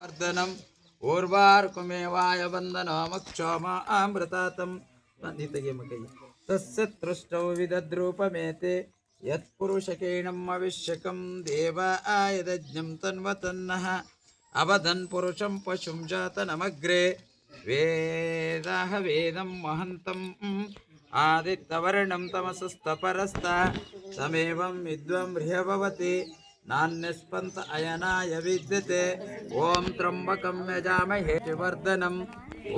वर्धनम् ऊर्वार्कुमेवाय वन्दनामक्षोमा अमृतातं नितगे मकೈ तस्य तृष्टौ विदद्रूपमेते यत्पुरुषकेणम् अविश्यकं देव आयदज्ञं तन्वतन्नः अवदन् पुरुषं पशुं जातनमग्रे वेदाह वेदं महन्तम् आदित्यवर्णं तमसस्तपरस्ता तमेवं विद्वं ह्यभवति नान्यस्पन्त अयनाय विद्यते ओम त्र्यंबकं यजामहे वर्धनम्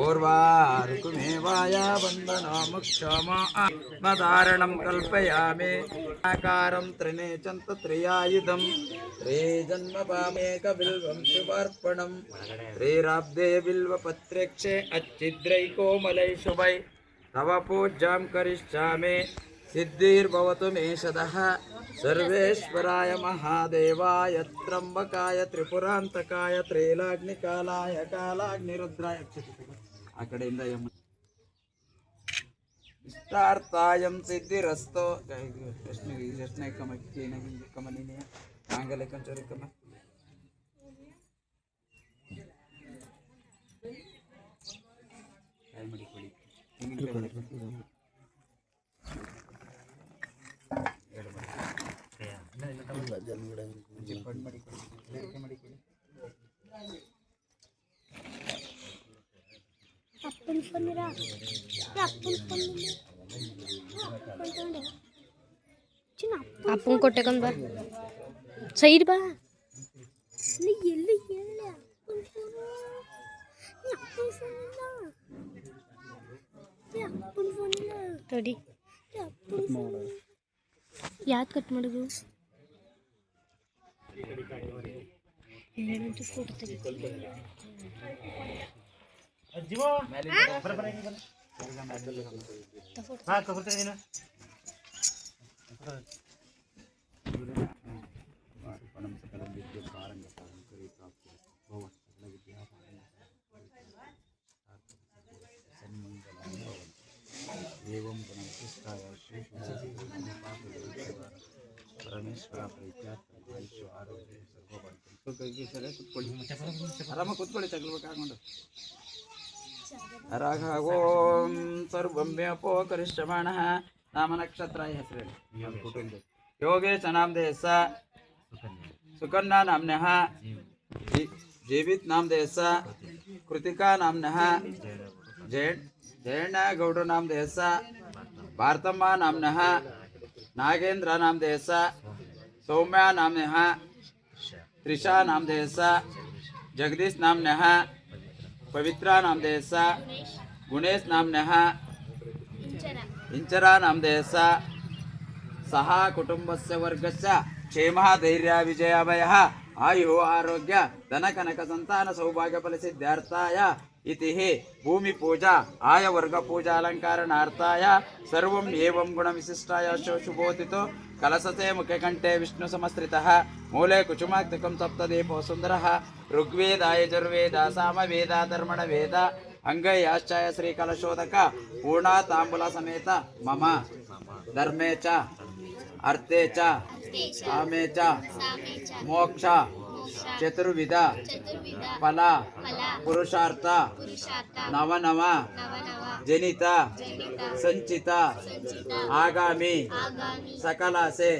ऊर्वारुकमेवाय वन्दनामक्षमात्मधारणं कल्पयामि आकारं त्रिनेचं त्रियायुधं त्रिजन्मपामेकबिल्वं शुभार्पणं त्रिराब्धे बिल्वपत्रेक्षे अच्छिद्रैकोमलै शुभै तव पूज्यां करिष्यामि सिद्धिर्भवतु मे सदः सर्वेश्वराय महादेवाय त्र्यंबकाय त्रिपुरांतकाय त्रैलाग्निकालाय कालाग्निरुद्राय आ कडेಯಿಂದ इष्टार्थायं सिद्धिरस्तो कृष्ण कमलिने मांगल्यकं चोरिकम काय ಮಾಡಿಕೊಳ್ಳಿ ಅಪ್ಪನ ಕೊಟ್ಟೆಕೊಂಡ್ ಬಾ ಸೈಡ್ ಬಾ ರೆಡಿ ಯಾವ್ದು ಕಟ್ ಮಾಡೋದು ಏನಂತ ಫೋಟೋ ತೆಗಿತೀನಿ एवं गणशिष्टाय परमेश्वर आराम ಕೂತ್ಕೊಳ್ಳಿ ತಗೊಳ್ಬೇಕಾಗ್ಕೊಂಡು ರಾಘವೋಂ ಸರ್ವಂ ವ್ಯಾಪೋಕರಿಷ್ಯಮಾಣಃ ನಾಮ ನಕ್ಷತ್ರ ಹೆಸರು ಯೋಗೇಶ ನಾಮಧೇಯಸ ಸುಕನ್ಯಾ ನಾಮ್ನಃ ಜೀವಿತ್ ನಾಮಧೇಯಸ ಕೃತಿಕಾ ನಾಮ್ನಃ ಜಯಣ್ಣ ಗೌಡ ನಾಮಧೇಯಸ ಭಾರತಮ್ಮ ನಾಮ್ನಃ ನಾಗೇಂದ್ರ ನಾಮಧೇಯಸ ಸೌಮ್ಯ ನಾಮ್ನಃ त्रिषा नामधेयस जगदीश नामनः पवित्रा नामधेयस गुणेश नामनः इंचरा नामधेयस सह कुटुंबस्य वर्गस्य क्षेमः धैर्य विजयाभयः आयु आरोग्य धनकनक संतान सौभाग्य फलसिद्ध्यर्थाय इति भूमि पूजा आय वर्ग पूजा अलंकारणार्थाय सर्वं एवं गुण विशिष्टाय शुभोतितो कलशते मुखकंठे विष्णु समस्त्रितः मूले कुचुमाक्तकं सप्तदीपो सुंदरः ऋग्वेदाय यजुर्वेद सामवेद धर्मण वेद अंगयाश्चय श्री कलशोदक पूर्णा तांबूल समेत मम धर्मे च अर्थे च कामे च मोक्ष चतुर्विध फल पुरुषार्थ नव नव जनित संचित आगामी सकल से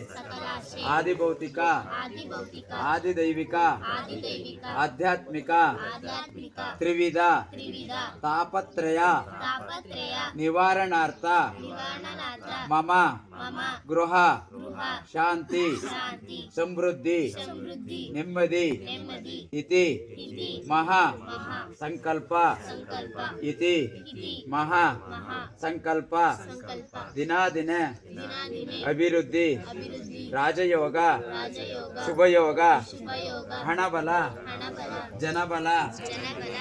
आदिभौतिक आदिदैविक आध्यात्मिक त्रिविध तापत्रय निवारणार्थ मम गृह शांति समृद्धि नेम्मदि इति महा संकल्प इति महा संकल्प दिनादिन अभिवृद्धि राजयोग शुभयोग हणबल जनबल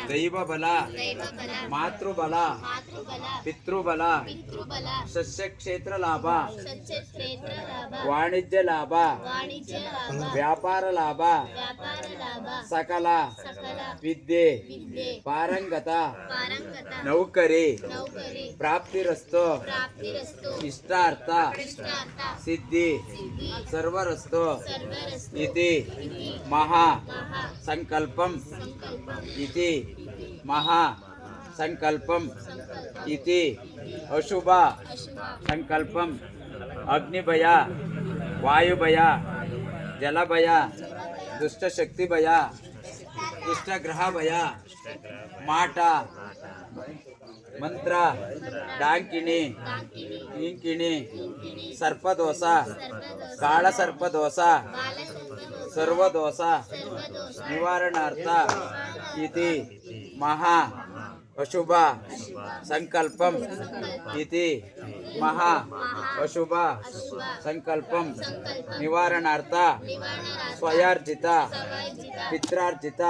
दैवबल मातृबल पितृबल सस्य क्षेत्र लाभ वाणिज्य लाभ व्यापार लाभ सकल विद्ये पारंगत नौकरी प्राप्तिरस्तो इष्टार्थ सिद्धि सर्वरस्तो इति महा संकल्पं इति महा संकल्पम इति अशुभ संकल्पम अग्निभय वायुभय जलभय दुष्टशक्तिभय दुष्टग्रहभय माಟ मंत्र डांकिणी इंकिणी सर्पदोष कालसर्पदोष सर्वदोष निवारणार्थ इति महा अशुभ संकल्पम इति महा अशुभ संकल्पम निवारणार्थ स्वयार्जित पित्रार्जित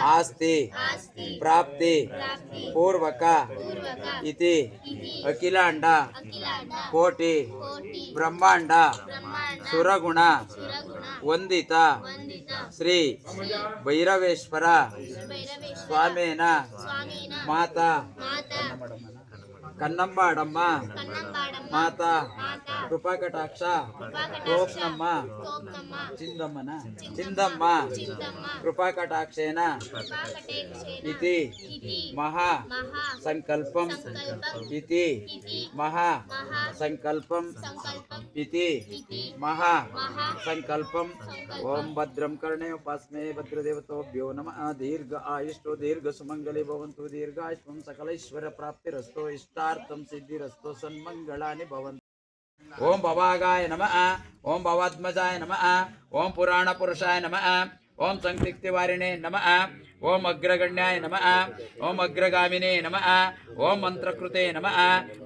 आस्ति प्राप्ति पूर्वक इति अखिलांड कोटि ब्रह्मांड सुरगुण ವಂದಿತ ಶ್ರೀ ಭೈರವೇಶ್ವರ ಸ್ವಾಮೇನ ಮಾತಾ ಕನ್ನಂಬಾಡಮ್ಮ ಮಾತಾ ಕೃಪಾಕಟಾಕ್ಷ ಕೋಕ್ನಮ್ಮ ಚಿಂದಮ್ಮ ಕೃಪಾಕಟಾಕ್ಷೇನ ಇತಿ ಮಹಾ ಸಂಕಲ್ಪಂ ಇತಿ ಮಹಾ ಸಂಕಲ್ಪಂ ಇತಿ ಮಹಾ ಸಂಕಲ್ಪಂ ಓಂ ಭದ್ರಂ ಕರ್ಣೇ ಉಪಾಸ್ಮೇ ಭದ್ರದೇವತೋಭ್ಯೋ ನಮಃ ದೀರ್ಘ ಆಯುಷ್ಟೋ ದೀರ್ಘ ಸುಮಂಗಲಿ ಭವಂತು ದೀರ್ಘಾಯುಷ್ಮಂ ಸಕಲೈಶ್ವರ ಪ್ರಾಪ್ತಿರಸ್ತೋ इष्टार्थम सिद्धिरस्तु सन्मंगलानि भवन्तु। ओम भवागाय नमः ओम भवात्मजाय नमः ओम पुराण पुरुषाय नमः ओम संक्तिवारिणे नमः ओम अग्रगण्याय नमः ओम अग्रगामिने नमः ओम मंत्रकृते नमः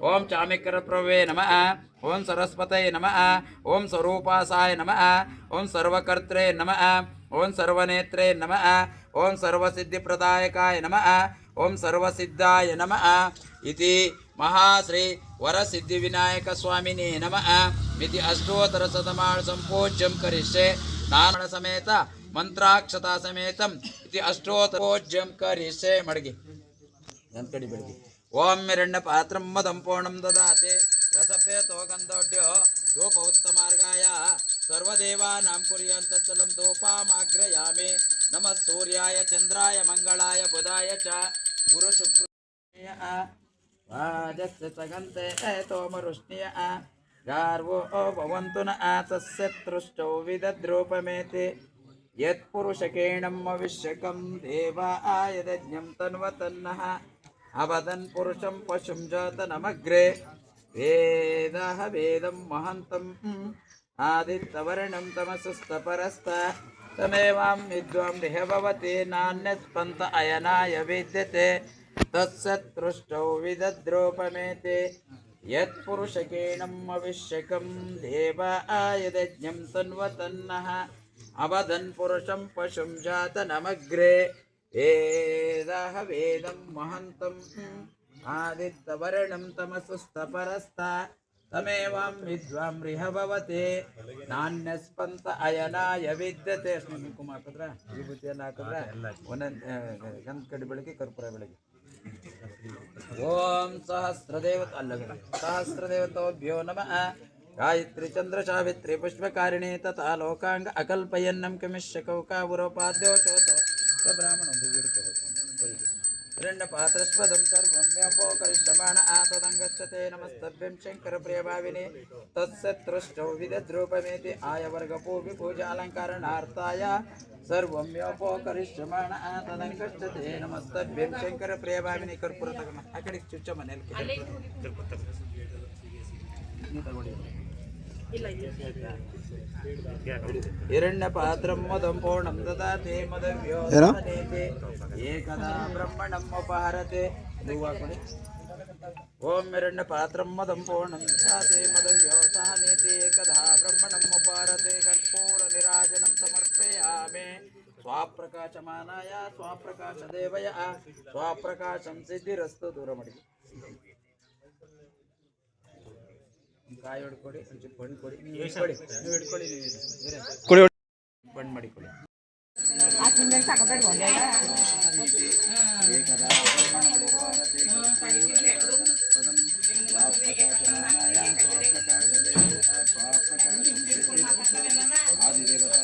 ओम चामिकरप्रभवे नमः ओम सरस्वतये नमः ओम स्वरूपासाय नमः ओम सर्वकर्त्रे नमः ओम सर्वनेत्रे नमः ओम सर्वसिद्धिप्रदायकाय नमः ओम सर्वसिद्धाय नमः इति महाश्री वरसिद्धिविनायक स्वामिने नमः इति अष्टोत्तर शतमान् संपूज्यं करिष्ये नारायण समेत मंत्राक्षता समेतम इति अष्टोत्तर पूज्यं करिष्ये मडगी गंतकड़ी बेळगी ओम हिरण्य पात्रं मदं पूर्णं ददाते रसपेतो गन्धोड्यो धूप उत्तमार्गाय सर्वदेवानां कुर्यान्तत्तलं धूपामाग्रयामि नमः सूर्याय चन्द्राय मंगलाय बुधाय च गुरु शुक्र वाजस्य सगन्ते तोमरुष्णिय गार्वो भवन्तु न तस्य तृष्टौ विदद्रूपमेति यत्पुरुषकेणम् अविश्यकं देवाय यज्ञं तन्वतन्नः अवदन् पुरुषं पशुं जातनमग्रे वेदः वेदं महन्तम् आदित्यवर्णं तमसस्तपरस्त तमेवां विद्वां देहभवति नान्यस्पन्त अयनाय विद्यते तत्सत्तृष्टौ विदद्रूपमेते यत्पुरुषकेणम् अविश्यकं देवाय यज्ञं तन्वतन्नः अवदन् पुरुषं पशुं जातनमग्रे वेदः वेदं महन्तम् आदित्यवर्णं तमसुस्तपरस्त तमेवां विद्वां रिहभवते नान्यस्पन्त अयनाय विद्यते अस्मिन् कुमार हाकिದ್ರೆ ವಿಭೂತಿಯನ್ನು ಹಾಕಿದ್ರೆ ಒಂದೊಂದು ಗಂಧ ಕಡ್ಡಿ ಬೆಳಗ್ಗೆ ಕರ್ಪೂರ ಬೆಳಗ್ಗೆ ಓಂ सहस्रदेवताभ्यो नमः गायत्री चंद्र सावित्री पुष्पकारिणी तथा लोकांग अकल्पयन्नं किमिष्यकौकावुरोपाद्यो चोतो ब्राह्मणं हिरण्यपात्रस्वदं सर्वं व्यापोकरिष्यमाण आतदङ्गच्छते नमस्तभ्यं शङ्करप्रियभाविने तत्सत्तृष्टौ विदद्रूपमेति आयवर्गपूपि पूजालङ्कारणार्थाय सर्वं व्यापोकरिष्यमाण आतदङ्गच्छते नमस्तभ्यं शङ्करप्रियभाविने कर्पूरतगम आ कಡೆ ಚುಚ್ಚ ಮನೆಯಲ್ಲಿ हिरण्यपात्रं मदं पूर्णं ददाते मदव्योनेते एकदा ब्रह्मणम् उपहरते ओम हिरण्यपात्रं मदं पूर्णं ददाते मदव्योनेते एकदा ब्रह्मणम् उपहरते कर्पूरनिराजनं समर्पयामि स्वाप्रकाशमानाय स्वाप्रकाशदेवय स्वाप्रकाशं सिद्धिरस्तु दूरमडि ಕಾಯಿ ಹೊಡ್ಕೊಡಿ ಒಂಚೂರು ಬಣ್ಣ ಕೊಡಿ ನೀವು ಹಿಡ್ಕೊಳ್ಳಿ ಕೊಡಿ ಬಣ್ಣ ಮಾಡಿ ಕೊಡಿ ಆದಿದೇವತಾ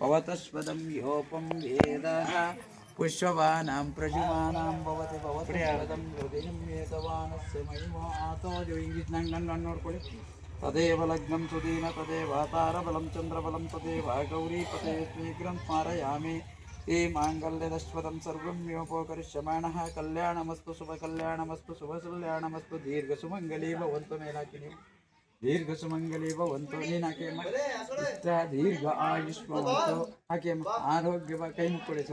भवतस्पदं योपं वेदः पुष्पवानां प्रजुमानां भवति भवतस्पदं हृदयं वेदवानस्य महिमा आतो जो इंग्लिश नन्न नोड्ಕೊಳ್ಳಿ तदेव लग्नं सुदीन तदेव तारबलं चन्द्रबलं तदेव गौरीपते शीघ्रं स्मारयामि ते माङ्गल्यदस्पदं सर्वं योपोकरिष्यमाणः कल्याणमस्तु शुभकल्याणमस्तु दीर्घसुमङ्गली भवन्तु मेलाकिनी दीर्घ सुमंगली भवन्तु ನೀನಾಕೆಮ್ಮ ಇಷ್ಟ ದೀರ್ಘ ಆಯುಷ್ಮವಂತು ಆಕೆಮ್ಮ ಆರೋಗ್ಯ ಕೈ ಮುಕ್ಕೊಳ್ಳಿ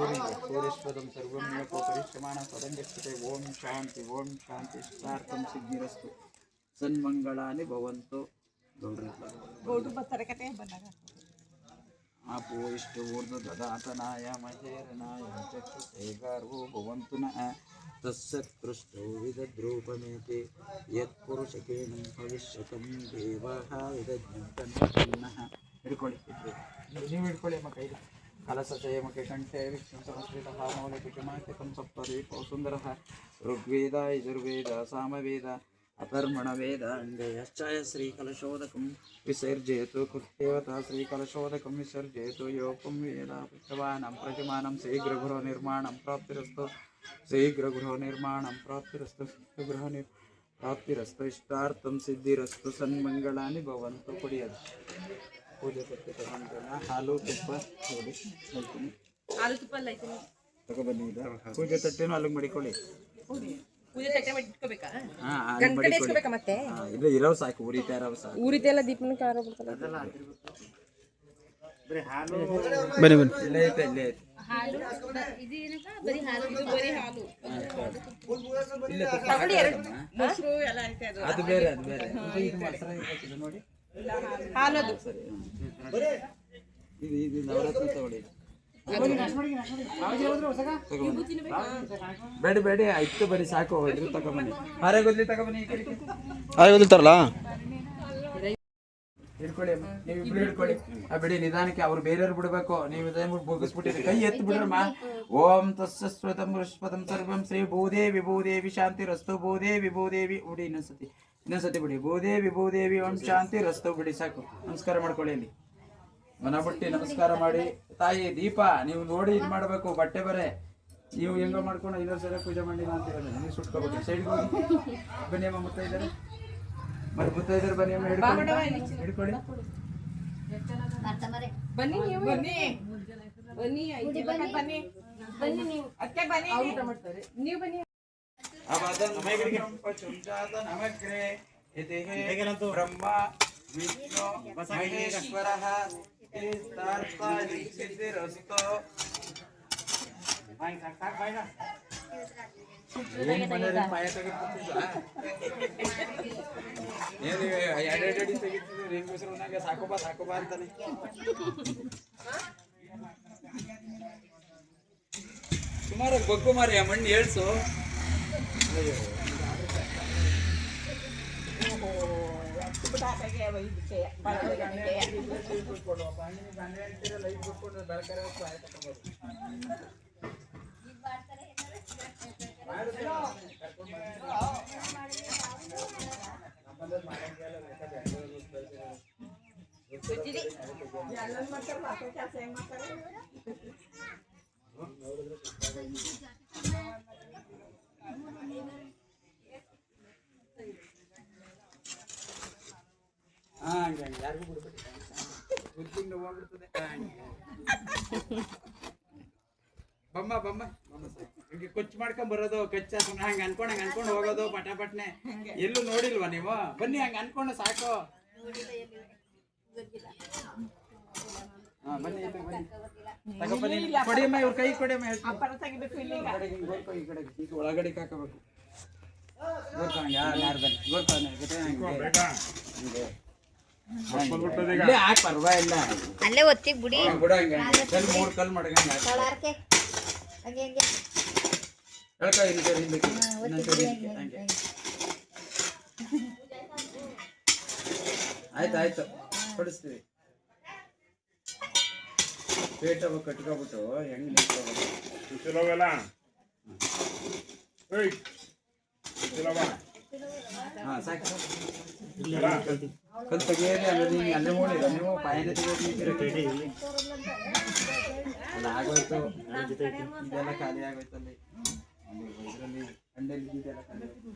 ಸೂರ್ಯಸ್ಪದಂ ಸರ್ವಂ ಯೋಪೋಕರಿಷ್ಯಮಾಣ ಪದಂಗಚ್ಯತೆ ಓಂ ಶಾಂತಿ ಇಷ್ಟಾರ್ಥಂ ಸಿದ್ಧಿರಸ್ತು ಸನ್ಮಂಗಳಾನಿ ಭವಂತು ಗೌಡ್ರು ಬರ್ತಾರೆ ಕತೆ ಬಂದಾಗ आपो इष्टवूर्ध ददातनाय महेरनाय चक्षुषे गार्वो भवन्तु नः तस्सत्कृष्टो विदद्रूपमेते यत्पुरुषकेनं भविष्यतं देवाः विदज्ञं तन्नः हिड्ಕೊಳ್ಳಿ ನೀವು ಹಿಡ್ಕೊಳ್ಳಿ ಅಮ್ಮ ಕೈಲಿ ಕಲಸಚಯಮಕ್ಕೆ ಕಂಠೆ ವಿಷ್ಣು ಸಂಸ್ಕೃತಃ ಮೌಲಿಕುಚಮಾತ್ಯಕಂ ಸಪ್ತದೀಪೋ ಸುಂದರಃ ಋಗ್ವೇದ ಯಜುರ್ವೇದ ಸಾಮವೇದ अकर्मणवेद अंगयश्चय श्रीकलशोदकं विसर्जयतु कृत्यवता श्रीकलशोदकं विसर्जयतु योपं वेद पुष्पवानां प्रजमानं शीघ्रगृह निर्माणं प्राप्तिरस्तु प्राप्तिरस्तु इष्टार्थं सिद्धिरस्तु सन्मंगलानि भवन्तु कुडियದು ಪೂಜೆ ಕೊಟ್ಟು ತಗೊಂಡ್ರಲ್ಲ ಹಾಲು ತುಪ್ಪ ನೋಡಿ ಹೇಳ್ತೀನಿ ಹಾಲು ತುಪ್ಪ ಎಲ್ಲ ಐತೆ ತಗೊಬನ್ನಿ ಪೂಜೆ ತಟ್ಟೆನೂ ಅಲ್ಲಿಗೆ ಮಡಿಕೊಳ್ಳಿ ಪೂಜೆ ತಟ್ಟೆ ಮಾಡಿ ಇಟ್ಕೋಬೇಕಾ ಹಾ ಗಂಟೆ ಇಸ್ಕೋಬೇಕಾ ಮತ್ತೆ ಇಲ್ಲ ಇರೋ ಸಾಕು ಉರಿತಾ ಇರೋ ಸಾಕು ಊರಿತೆಲ್ಲ ದೀಪನ ಕಾರ ಬಿಡ್ತಾರ ಬನ್ನಿ ಇಲ್ಲೇ ಐತೆ ಹಾಲು ಇದು ಏನಕ್ಕ ಬರಿ ಹಾಲು ಇದು ಬರಿ ಹಾಲು ಇಲ್ಲೇ ತಗೊಳ್ಳಿ ಎರಡು ಮೊಸರು ಎಲ್ಲ ಐತೆ ಅದು ಬೇರೆ ಇದು ಮೊಸರು ಇದು ನೋಡಿ ಹಾಲು ಅದು ಇದು ನವರತ್ನ ತಗೊಳ್ಳಿ ಬೇಡ ಇತ್ತು ಬರೀ ಸಾಕು ಇದ್ರ ತಗೊಂಬನ್ನಿ ಹಾರೆ ಗೊದ್ಲಿ ತಗೊಂಬನ್ನಿ ಹಾರೆ ಗೊತ್ತಿರ್ತಾರಲ್ಲ ಹಿಡ್ಕೊಳ್ಳಿ ನೀವು ಇಬ್ರು ಹಿಡ್ಕೊಳ್ಳಿ ಬಿಡಿ ನಿಧಾನಕ್ಕೆ ಅವ್ರು ಬೇರೆಯವ್ರು ಬಿಡ್ಬೇಕು ನೀವು ಇದನ್ನ ಮುಗಿಸ್ಬಿಟ್ಟಿರಿ ಕೈ ಎತ್ತು ಬಿಡ್ರಮ್ಮ ಓಂ ತಸ್ಸಸ್ವತಂ ವೃಷ್ಪತಂ ಸರ್ವಂ ಶ್ರೀ ಭೂದೇವಿ ಶಾಂತಿ ರಸ್ತು ಭೂದೇವಿ ಉಡಿ ಇನ್ನೊಂದ್ಸತಿ ಬಿಡಿ ಭೂದೇವಿ ಓಂ ಶಾಂತಿ ರಸ್ತು ಬಿಡಿ ಸಾಕು ನಮಸ್ಕಾರ ಮಾಡ್ಕೊಳ್ಳಿ ಅಲ್ಲಿ ಮನ ಬಿಟ್ಟು ನಮಸ್ಕಾರ ಮಾಡಿ ತಾಯಿ ದೀಪ ನೀವು ನೋಡಿ ಇದು ಮಾಡಬೇಕು ಬಟ್ಟೆ ಬರೆ ನೀವು ಹೆಂಗೋ ಮಾಡ್ಕೊಂಡು ಐದಾರು ಸಲ ಪೂಜೆ ಮಾಡಿಲ್ಲ ಅಂತಿರೋದು ನೀವು ಸುಟ್ಕೋಬೇಕು ಸೈಡ್ಗೆ ಹೋಗಿ ಬನ್ನಿ ಅಮ್ಮ ಮುತ್ತೈದರೆ మరి ಮುತ್ತೈದರು ಬನ್ನಿ ಅಮ್ಮ ಹಿಡ್ಕೊಳ್ಳಿ ಬನ್ನಿ ನೀವು ಬನ್ನಿ ಬನ್ನಿ ಬನ್ನಿ ಬನ್ನಿ ನೀವು ಅಕ್ಕೆ ಬನ್ನಿ ಊಟ ಮಾಡ್ತಾರೆ ನೀವು ಬನ್ನಿ ನಮಗ್ರೆ ಬ್ರಹ್ಮ ವಿಷ್ಣು ಮಹೇಶ್ವರಃ ಸಿದ್ಧಿರಸ್ತು ಏನು ಮನೆಯಲ್ಲಿ ಪಾಯ ತೆಗೆದುಕೊಳ್ತಿದ್ದ ಏನು ಎರಡೆರಡು ತೆಗಿತಿದ್ರು ರಿಂಗುಸರು ನಂಗೆ ಸಾಕೋಬಾ ಅಂತಾನೆ ಸುಮಾರು ಬಗ್ಗು ಮಾರಿ ಆ ಮಣ್ಣು ಏಳ್ಸು ಯಾರಿಗೂ ಬಿಡ್ಬಿಟ್ಟು ಗುರ್ತಿಂಗ್ ಹೋಗ್ಬಿಡ್ತದೆ ಬಮ್ಮ ಹಿಂಗೆ ಕೊಚ್ಚು ಮಾಡ್ಕೊಂಡ್ ಬರೋದು ಕಚ್ಚ ಸುಮ್ಮನೆ ಹಂಗೆ ಅನ್ಕೊಂಡು ಹೋಗೋದು ಪಟನೆ ಎಲ್ಲೂ ನೋಡಿಲ್ವಾ ನೀವು ಬನ್ನಿ ಹಂಗೆ ಅನ್ಕೊಂಡು ಸಾಕು ಬನ್ನಿ ತಗೊಬನ್ನಿ ಕೊಡಿಯಮ್ಮ ಇವ್ರ ಕೈ ಕೊಡಿಯಮ್ಮ ಈ ಕಡೆ ಈಗ ಒಳಗಡೆ ಹಾಕಬೇಕು ಗೋರ್ಕೊಂಡ್ಗೆ ಯಾರು ಬನ್ನಿ ಗೋರ್ಕೊಂಡೆ ಇಲ್ಲೇ ಹಾಕ್ ಪರ್ವಾಗಿಲ್ಲ. ಅಲ್ಲೇ ಒತ್ತಿಗೆ ಬಿಡಿ. ಬಿಡು ಹಂಗೆ. ಕಲ್ಲು 3 ಕಲ್ಲು ಮಡ್ಗಂಗೆ ಹಾಕು. ಎಳ್ಕೊ ಹಿಂದಕ್ಕೆ ಹಿಂದಕ್ಕೆ. ಇನ್ನೊಂದ್ ಸರಿ ಹಿಂದಕ್ಕೆ, ಹಂಗೆ. ಆಯ್ತು ಕೊಡಿಸ್ತೀವಿ. ಪೇಟ ಕಟ್ಕೊಬಿಟ್ಟು ಹೆಂಗ್ ನಿಂತ್ಕೋಬೇಕು. ಹಾಂ ಸಾಕು. ಕಲ್ ತೆಗಿಯೋದು ಅಲ್ಲೇ ನೋಡಿಲ್ಲ ನೀವು ಪಾಯನೆ ತೆಗಿಯೋದು ಅಲ್ಲ ಆಗೋಯ್ತು. ಇದೆಲ್ಲ ಖಾಲಿ ಆಗೋಯ್ತು ಅಲ್ಲಿ ಇದರಲ್ಲಿ ಅಂಡಲ್ಲಿ ಇದೆಲ್ಲ ಖಾಲಿ ಆಗೋಯ್ತು.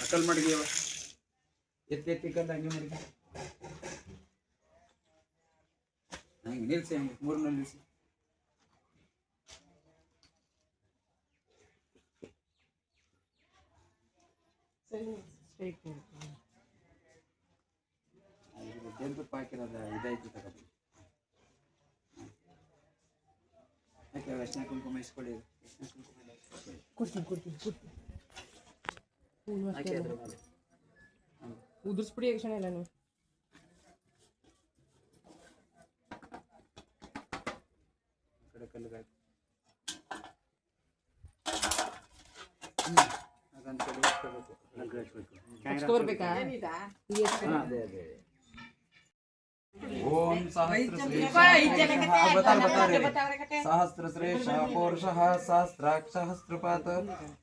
ಅಕಲ್ ಮಡಗಿಯವ ಎತ್ತಿ ಕಲ್ಲು ಹಂಗೆ ಮಡಗಿ ಹಂಗೆ ನಿಲ್ಸಿ, ಹಂಗೆ 3 ನಿಲ್ಸಿ. ಜೇನುತುಪ್ಪ ಹಾಕಿರೋದು ಇದೈತಿ ತಗೋದು. ಯಾಕೆ ಅರಿಶಿನ ಕುಂಕುಮ ಇಸ್ಕೊಳ್ಳಿ. ಉದುರ್ಸ್ಬಿಡಿ ಯಕ್ಷಣ ಎಲ್ಲ ನೀವು. ಕಡೆ ಕಲ್ಲಿಗೆ ಅದನ್ನು ಕಡೆ ಹಚ್ಕೋಬೇಕು. ಬರ್ಬೇಕಾ? ಅದೇ ಓಂ ಸಹಸ್ರಶ್ರೇಷ್ಠ ಪೌರುಷಃ ಸಹಸ್ರಾಕ್ಷ ಸಹಸ್ರಪಾತ್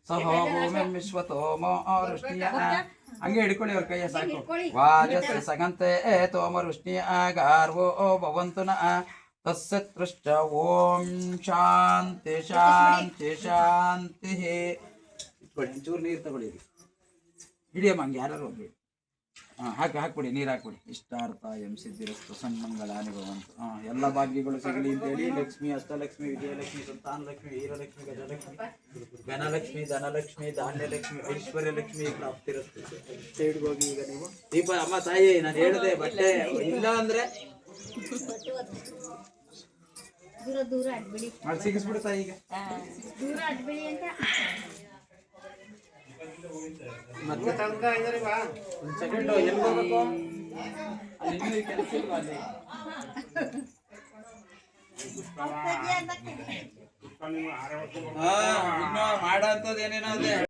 ಸಹ ಓಂ ವಿಶ್ವತೋಮ ವೃಷ್ಣಿಯ. ಹಂಗೆ ಹಿಡ್ಕೊಳ್ಳಿ ಅವ್ರ ಕೈಯ ಸಾಕು. ವಾಜಸ್ಸ ಸಗಂತೆ ತೋಮ ವೃಷ್ಣಿಯ ಗಾರ್ವೋ ಭವಂತು ನಃ ತಸ್ಸೃಷ್ಟ. ಓಂ ಶಾಂತಿ ಶಾಂತಿ ಶಾಂತಿ. ಒಂಚೂರು ನೀರು ತಗೊಳ್ಳಿ. ಹಿಡಿಯಮ್ಮ ಹಂಗೆ ಯಾರು ಹೋಗಿ. ಹಾಂ ಹಾಕ್ಬಿಡಿ, ನೀರು ಹಾಕ್ಬಿಡಿ. ಇಷ್ಟಾರ್ಥ ಎಂ ಸಿದ್ಧಿರಸ್ತು ಸನ್ಮಂಗಳಾನಿ ಭವಂತು. ಎಲ್ಲ ಭಾಗ್ಯಗಳು ಸಿಗಲಿ ಅಂತೇಳಿ ಲಕ್ಷ್ಮಿ, ಅಷ್ಟಲಕ್ಷ್ಮಿ, ವಿಜಯಲಕ್ಷ್ಮಿ, ಸಂತಾನಲಕ್ಷ್ಮಿ, ವೀರಲಕ್ಷ್ಮಿ, ಗಜಲಕ್ಷ್ಮಿ, ಘನಲಕ್ಷ್ಮಿ, ಧನಲಕ್ಷ್ಮಿ, ಧಾನ್ಯಲಕ್ಷ್ಮಿ, ಐಶ್ವರ್ಯಲಕ್ಷ್ಮಿ ಪ್ರಾಪ್ತಿರಸ್ತು. ಸೈಡ್ಗೆ ಹೋಗಿ ಈಗ ನೀವು ದೀಪ. ಅಮ್ಮ ತಾಯಿ ನಾನು ಹೇಳಿದೆ ಬಟ್ಟೆ ಇಲ್ಲ ಅಂದ್ರೆ ಮಾಡಿ ಸಿಗಿಸ್ಬಿಡು ತಾಯಿ. ಈಗ ಮತ್ತೆ ಒಂದು ಸೆಕೆಂಡ್ ಎಲ್ಲಿ ಹೋಗ್ಬೇಕು? ಅಲ್ಲಿ ಇನ್ನೂ ಕೆಲಸ ಇಲ್ವಾ ಅಲ್ಲಿ? ಇನ್ನೂ ಮಾಡೋ ಅಂಥದ್ದು ಏನೇನೋ ಅದೇ.